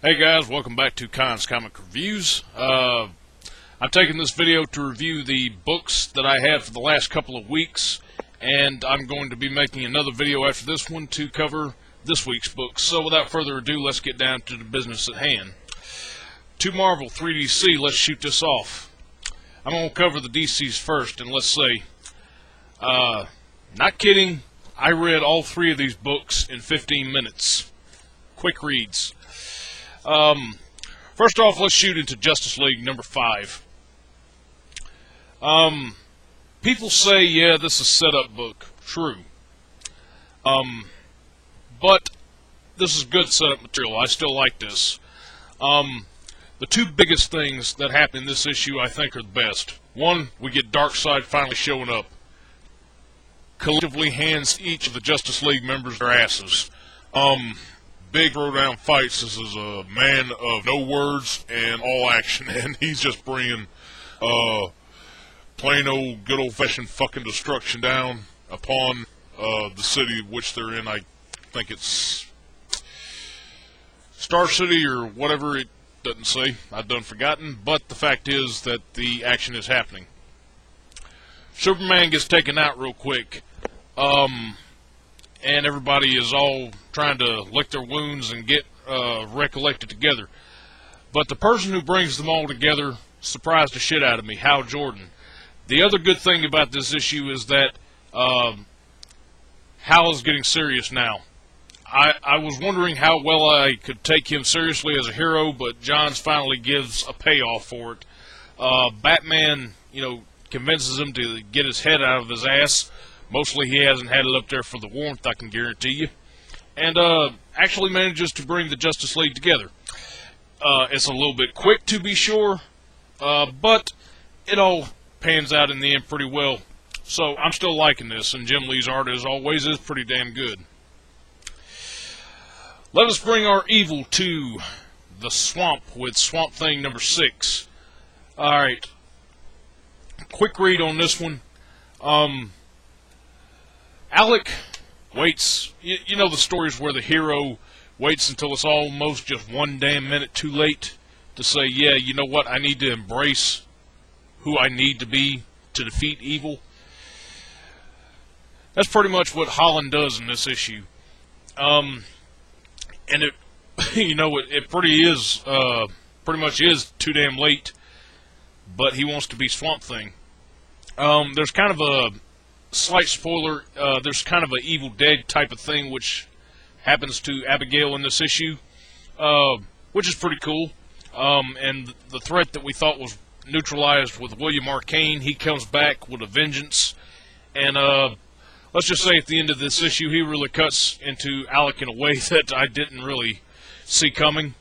Hey guys, welcome back to Khan's Comic Reviews. I'm taking this video to review the books that I had for the last couple of weeks, and I'm going to be making another video after this one to cover this week's books. So without further ado, let's get down to the business at hand. 2 Marvel, 3 DC, let's shoot this off. I'm going to cover the DCs first, and let's say, not kidding, I read all 3 of these books in 15 minutes. Quick reads. First off, let's shoot into Justice League number 5. People say, yeah, this is a setup book. True. But this is good setup material. I still like this. The 2 biggest things that happen in this issue I think are the best. One, we get Darkseid finally showing up. Collectively hands each of the Justice League members their asses. Big throwdown fights. This is a man of no words and all action, and he's just bringing plain old good old-fashioned fucking destruction down upon the city which they're in. I think it's Star City or whatever, it doesn't say. I've done forgotten, but the fact is that the action is happening. Superman gets taken out real quick. And everybody is all trying to lick their wounds and get recollected together. But the person who brings them all together surprised the shit out of me, Hal Jordan. The other good thing about this issue is that Hal is getting serious now. I was wondering how well I could take him seriously as a hero, but Johns finally gives a payoff for it. Batman, convinces him to get his head out of his ass. Mostly he hasn't had it up there for the warmth, I can guarantee you. And actually manages to bring the Justice League together. It's a little bit quick to be sure, but it all pans out in the end pretty well. So I'm still liking this, and Jim Lee's art, as always, is pretty damn good. Let us bring our evil to the swamp with Swamp Thing number 6. Alright, quick read on this one. Alec waits, you know the stories where the hero waits until it's almost just one damn minute too late to say, yeah, you know what, I need to embrace who I need to be to defeat evil. That's pretty much what Holland does in this issue. And it, it pretty much is too damn late, but he wants to be Swamp Thing. There's kind of a slight spoiler, there's kind of an Evil Dead type of thing which happens to Abigail in this issue, which is pretty cool. And the threat that we thought was neutralized with William Arcane, he comes back with a vengeance. And let's just say at the end of this issue, he really cuts into Alec in a way that I didn't really see coming.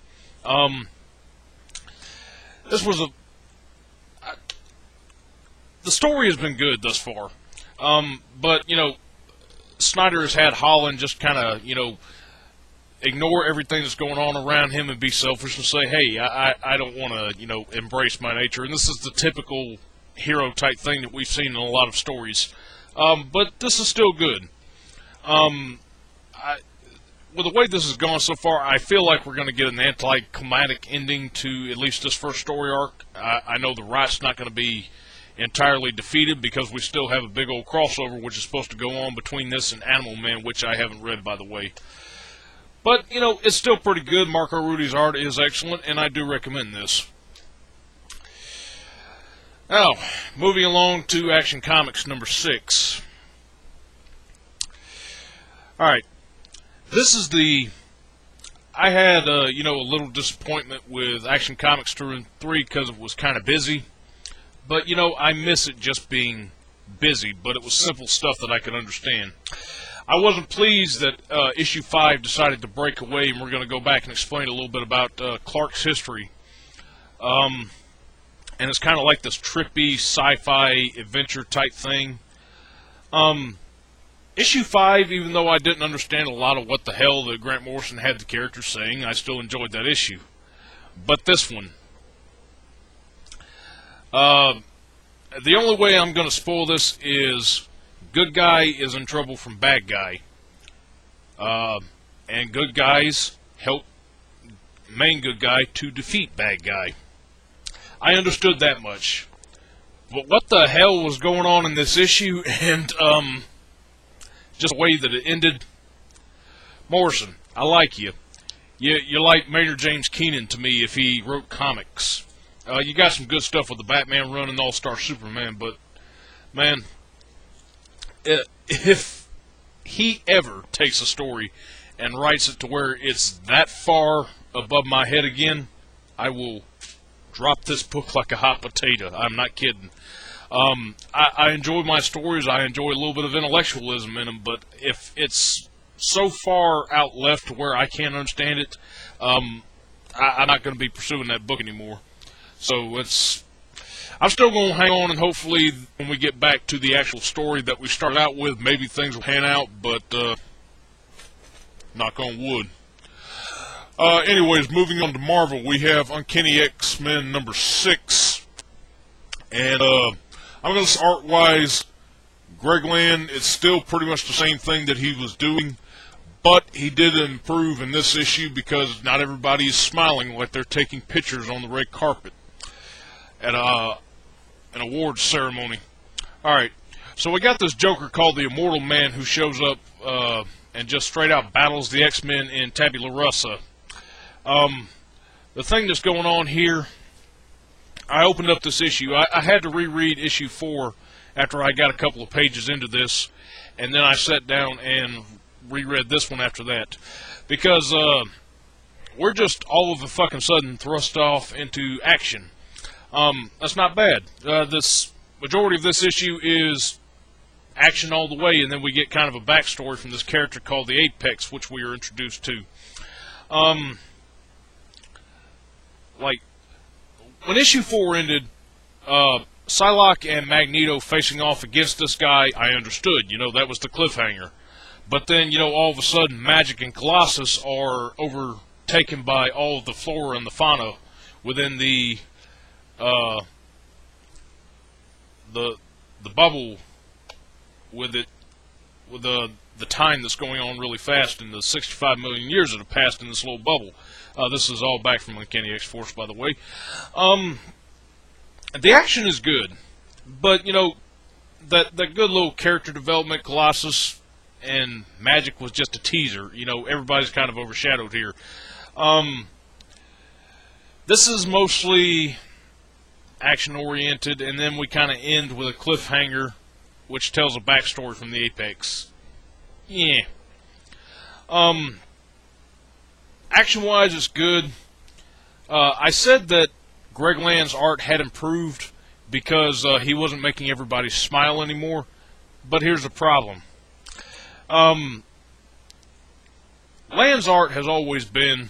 This was the story has been good thus far. But, Snyder has had Holland just kind of, ignore everything that's going on around him and be selfish and say, hey, I don't want to, embrace my nature. And this is the typical hero type thing that we've seen in a lot of stories. But this is still good. With the way this has gone so far, I feel like we're going to get an anticlimactic ending to at least this first story arc. I know the Right's not going to be entirely defeated because we still have a big old crossover which is supposed to go on between this and Animal Man, which I haven't read, by the way. But, it's still pretty good. Marco Rudy's art is excellent, and I do recommend this. Now, moving along to Action Comics number 6. Alright, this is I had, a little disappointment with Action Comics 2 and 3 because it was kind of busy. But, I miss it just being busy, but it was simple stuff that I could understand. I wasn't pleased that issue 5 decided to break away, and we're going to go back and explain a little bit about Clark's history. And it's kind of like this trippy sci-fi adventure type thing. Issue 5, even though I didn't understand a lot of what the hell that Grant Morrison had the characters saying, I still enjoyed that issue. But this one, the only way I'm going to spoil this is good guy is in trouble from bad guy. And good guys help main good guy to defeat bad guy. I understood that much. But what the hell was going on in this issue, and just the way that it ended? Morrison, I like you. You're like Maynard James Keenan to me if he wrote comics. You got some good stuff with the Batman run and All-Star Superman, but, man, if he ever takes a story and writes it to where it's that far above my head again, I will drop this book like a hot potato. I'm not kidding. I enjoy my stories. I enjoy a little bit of intellectualism in them, but if it's so far out left to where I can't understand it, I'm not going to be pursuing that book anymore. So I'm still going to hang on, and hopefully when we get back to the actual story that we started out with, maybe things will pan out, but knock on wood. Anyways, moving on to Marvel, we have Uncanny X-Men number 6. And I'm going to say art-wise, Greg Land, it's still pretty much the same thing that he was doing, but he did improve in this issue because not everybody is smiling like they're taking pictures on the red carpet at an awards ceremony. Alright, so we got this Joker called the Immortal Man who shows up and just straight out battles the X-Men in Tabula Rasa. The thing that's going on here, I opened up this issue. I had to reread issue 4 after I got a couple of pages into this, and then I sat down and reread this one after that. Because we're just all of a fucking sudden thrust off into action. That's not bad. This majority of this issue is action all the way, and then we get kind of a backstory from this character called the Apex, which we are introduced to. Like, when issue 4 ended, Psylocke and Magneto facing off against this guy, I understood. You know, that was the cliffhanger. But then, you know, all of a sudden, Magic and Colossus are overtaken by all of the flora and the fauna within the bubble with it, with the time that's going on really fast in the 65 million years that have passed in this little bubble. This is all back from Uncanny X-Force, by the way. The action is good, but, you know, that good little character development, Colossus and Magic, was just a teaser. You know, everybody's kind of overshadowed here. This is mostly action-oriented, and then we kind of end with a cliffhanger, which tells a backstory from the Apex. Yeah. Action-wise, it's good. I said that Greg Land's art had improved because he wasn't making everybody smile anymore, but here's the problem. Land's art has always been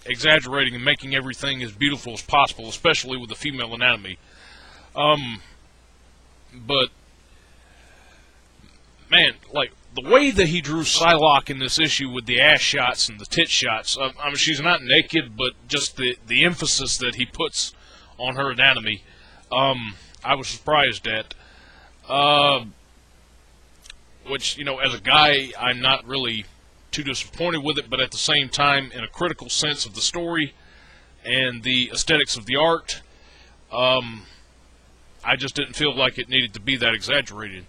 exaggerating and making everything as beautiful as possible, especially with the female anatomy. But, man, like, the way that he drew Psylocke in this issue with the ass shots and the tit shots, I mean, she's not naked, but just the emphasis that he puts on her anatomy, I was surprised at. Which, you know, as a guy, I'm not really too disappointed with it, but at the same time, in a critical sense of the story and the aesthetics of the art, I just didn't feel like it needed to be that exaggerated.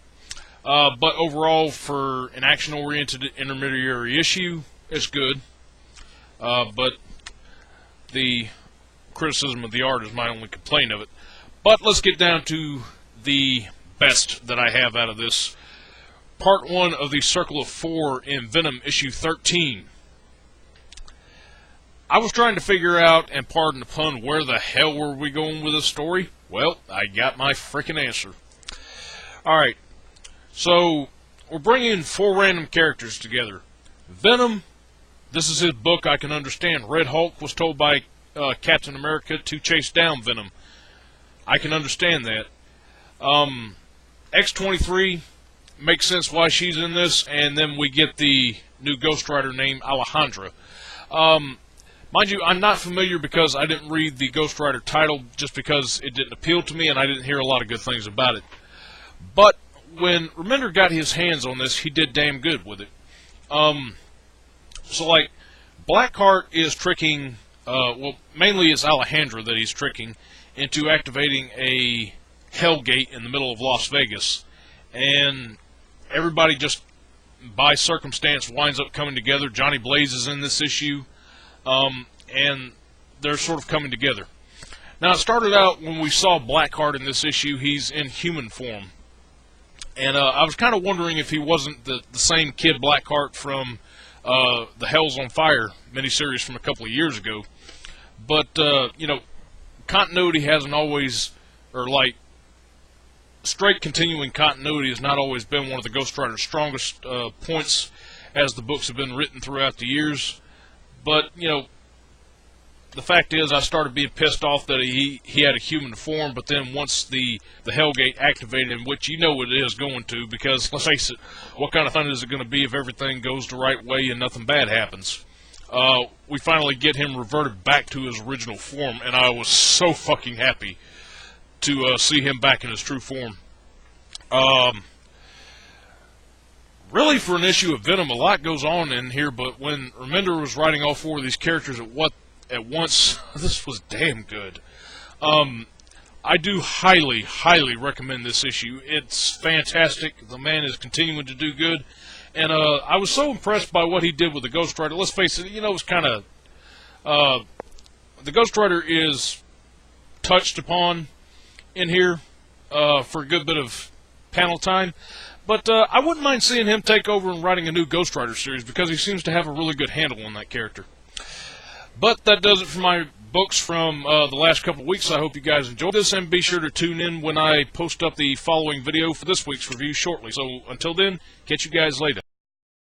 But overall, for an action-oriented intermediary issue, it's good. But the criticism of the art is my only complaint of it. But let's get down to the best that I have out of this. Part 1 of the Circle of 4 in Venom issue 13. I was trying to figure out, and pardon the pun, where the hell were we going with this story? Well, I got my frickin' answer. Alright, so we're bringing 4 random characters together. Venom, this is his book, I can understand. Red Hulk was told by Captain America to chase down Venom. I can understand that. X-23, makes sense why she's in this, and then we get the new Ghost Rider named Alejandra. Mind you, I'm not familiar because I didn't read the Ghost Rider title just because it didn't appeal to me and I didn't hear a lot of good things about it. But when Remender got his hands on this, he did damn good with it. So, like, Blackheart is tricking, well, mainly it's Alejandra that he's tricking into activating a Hellgate in the middle of Las Vegas. And everybody just, by circumstance, winds up coming together. Johnny Blaze is in this issue, and they're sort of coming together. Now, it started out when we saw Blackheart in this issue, he's in human form. And I was kind of wondering if he wasn't the same kid Blackheart from the Hell's on Fire miniseries from a couple of years ago. But, you know, continuity hasn't always, or like, straight continuing continuity has not always been one of the Ghost Rider's strongest points as the books have been written throughout the years. But, you know, the fact is I started being pissed off that he had a human form, but then once the Hellgate activated, which you know it is going to, because, let's face it, what kind of fun is it going to be if everything goes the right way and nothing bad happens? We finally get him reverted back to his original form, and I was so fucking happy to see him back in his true form. Really, for an issue of Venom, a lot goes on in here, but when Remender was writing all four of these characters at once, this was damn good. I do highly, highly recommend this issue. It's fantastic. The man is continuing to do good. And I was so impressed by what he did with the Ghost Rider. Let's face it, you know, it's kind of... the Ghost Rider is touched upon in here for a good bit of panel time. But I wouldn't mind seeing him take over and writing a new Ghost Rider series, because he seems to have a really good handle on that character. But that does it for my books from the last couple of weeks. I hope you guys enjoyed this, and be sure to tune in when I post up the following video for this week's review shortly. So until then, catch you guys later.